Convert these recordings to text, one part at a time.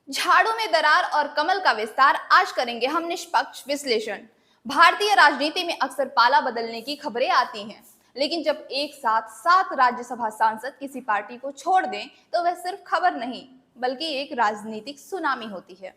झाड़ू में दरार और कमल का विस्तार, आज करेंगे हम निष्पक्ष विश्लेषण। भारतीय राजनीति में अक्सर पाला बदलने की खबरें आती हैं, लेकिन जब एक साथ 7 राज्यसभा सांसद किसी पार्टी को छोड़ दें तो वह सिर्फ खबर नहीं बल्कि एक राजनीतिक सुनामी होती है।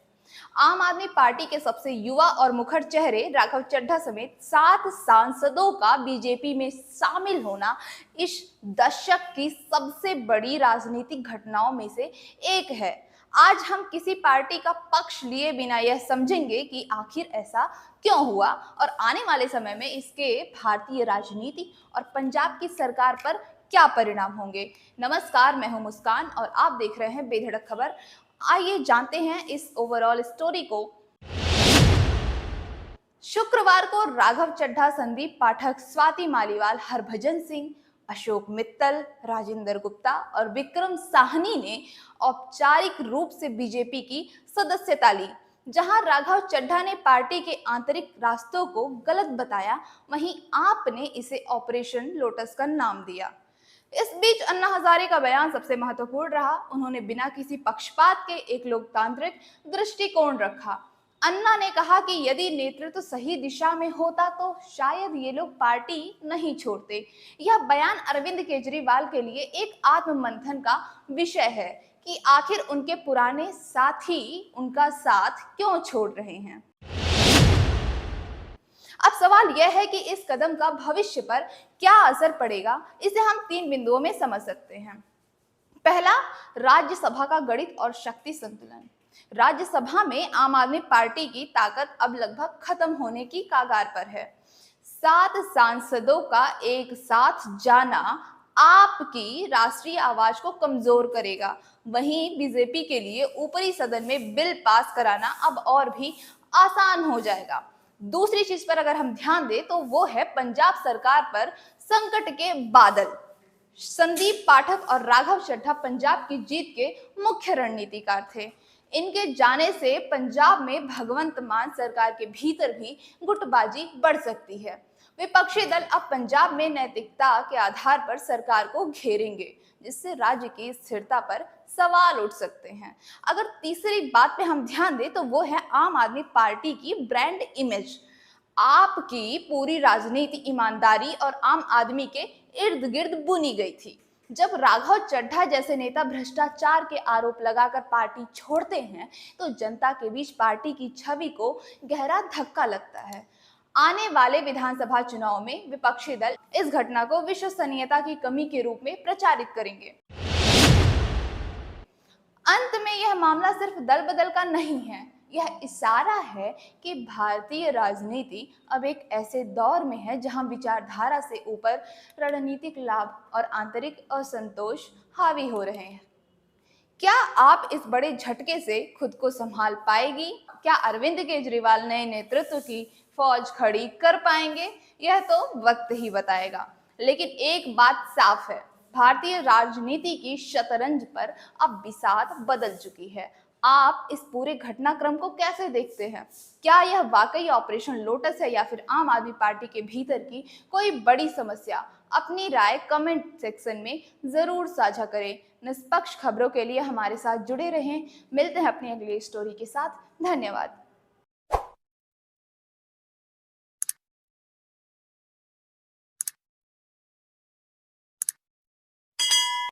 आम आदमी पार्टी के सबसे युवा और मुखर चेहरे राघव चड्ढा समेत 7 सांसदों का बीजेपी में शामिल होना इस दशक की सबसे बड़ी राजनीतिक घटनाओं में से एक है। आज हम किसी पार्टी का पक्ष लिए बिना यह समझेंगे कि आखिर ऐसा क्यों हुआ और आने वाले समय में इसके भारतीय राजनीति और पंजाब की सरकार पर क्या परिणाम होंगे। नमस्कार, मैं हूं मुस्कान और आप देख रहे हैं बेधड़क खबर। आइए जानते हैं इस ओवरऑल स्टोरी को। शुक्रवार को राघव चड्ढा, संदीप पाठक, स्वाति मालीवाल, हरभजन सिंह, अशोक मित्तल, राजेंद्र गुप्ता और विक्रम साहनी ने औपचारिक रूप से बीजेपी की सदस्यता ली। जहां राघव चड्ढा ने पार्टी के आंतरिक रास्तों को गलत बताया, वहीं आप ने इसे ऑपरेशन लोटस का नाम दिया। इस बीच अन्ना हजारे का बयान सबसे महत्वपूर्ण रहा। उन्होंने बिना किसी पक्षपात के एक लोकतांत्रिक दृष्टिकोण रखा। अन्ना ने कहा कि यदि नेतृत्व सही दिशा में होता तो शायद ये लोग पार्टी नहीं छोड़ते। यह बयान अरविंद केजरीवाल के लिए एक आत्ममंथन का विषय है कि आखिर उनके पुराने साथी उनका साथ क्यों छोड़ रहे हैं। अब सवाल यह है कि इस कदम का भविष्य पर क्या असर पड़ेगा। इसे हम 3 बिंदुओं में समझ सकते हैं। पहला, राज्यसभा का गणित और शक्ति संतुलन। राज्यसभा में आम आदमी पार्टी की ताकत अब लगभग खत्म होने की कगार पर है। 7 सांसदों का एक साथ जाना आपकी राष्ट्रीय आवाज को कमजोर करेगा। वहीं बीजेपी के लिए ऊपरी सदन में बिल पास कराना अब और भी आसान हो जाएगा। दूसरी चीज पर अगर हम ध्यान दें तो वो है पंजाब सरकार पर संकट के बादल। संदीप पाठक और राघव चड्ढा पंजाब की जीत के मुख्य रणनीतिकार थे। इनके जाने से पंजाब में भगवंत मान सरकार के भीतर भी गुटबाजी बढ़ सकती है। विपक्षी दल अब पंजाब में नैतिकता के आधार पर सरकार को घेरेंगे, जिससे राज्य की स्थिरता पर सवाल उठ सकते हैं। अगर तीसरी बात पे हम ध्यान दें तो वो है आम आदमी पार्टी की ब्रांड इमेज। आपकी पूरी राजनीति ईमानदारी और आम आदमी के इर्द गिर्द बुनी गई थी। जब राघव चड्ढा जैसे नेता भ्रष्टाचार के आरोप लगाकर पार्टी छोड़ते हैं तो जनता के बीच पार्टी की छवि को गहरा धक्का लगता है। आने वाले विधानसभा चुनाव में विपक्षी दल इस घटना को विश्वसनीयता की कमी के रूप में प्रचारित करेंगे। अंत में यह मामला सिर्फ दल बदल का नहीं है, यह इशारा है कि भारतीय राजनीति अब एक ऐसे दौर में है जहां विचारधारा से ऊपर रणनीतिक लाभ और आंतरिक असंतोष हावी हो रहे हैं। क्या आप इस बड़े झटके से खुद को संभाल पाएगी? क्या अरविंद केजरीवाल नए नेतृत्व की फौज खड़ी कर पाएंगे? यह तो वक्त ही बताएगा। लेकिन एक बात साफ है, भारतीय राजनीति की शतरंज पर अब बिसात बदल चुकी है। आप इस पूरे घटनाक्रम को कैसे देखते हैं? क्या यह वाकई ऑपरेशन लोटस है या फिर आम आदमी पार्टी के भीतर की कोई बड़ी समस्या? अपनी राय कमेंट सेक्शन में जरूर साझा करें। निष्पक्ष खबरों के लिए हमारे साथ जुड़े रहें। मिलते हैं अपनी अगली स्टोरी के साथ। धन्यवाद।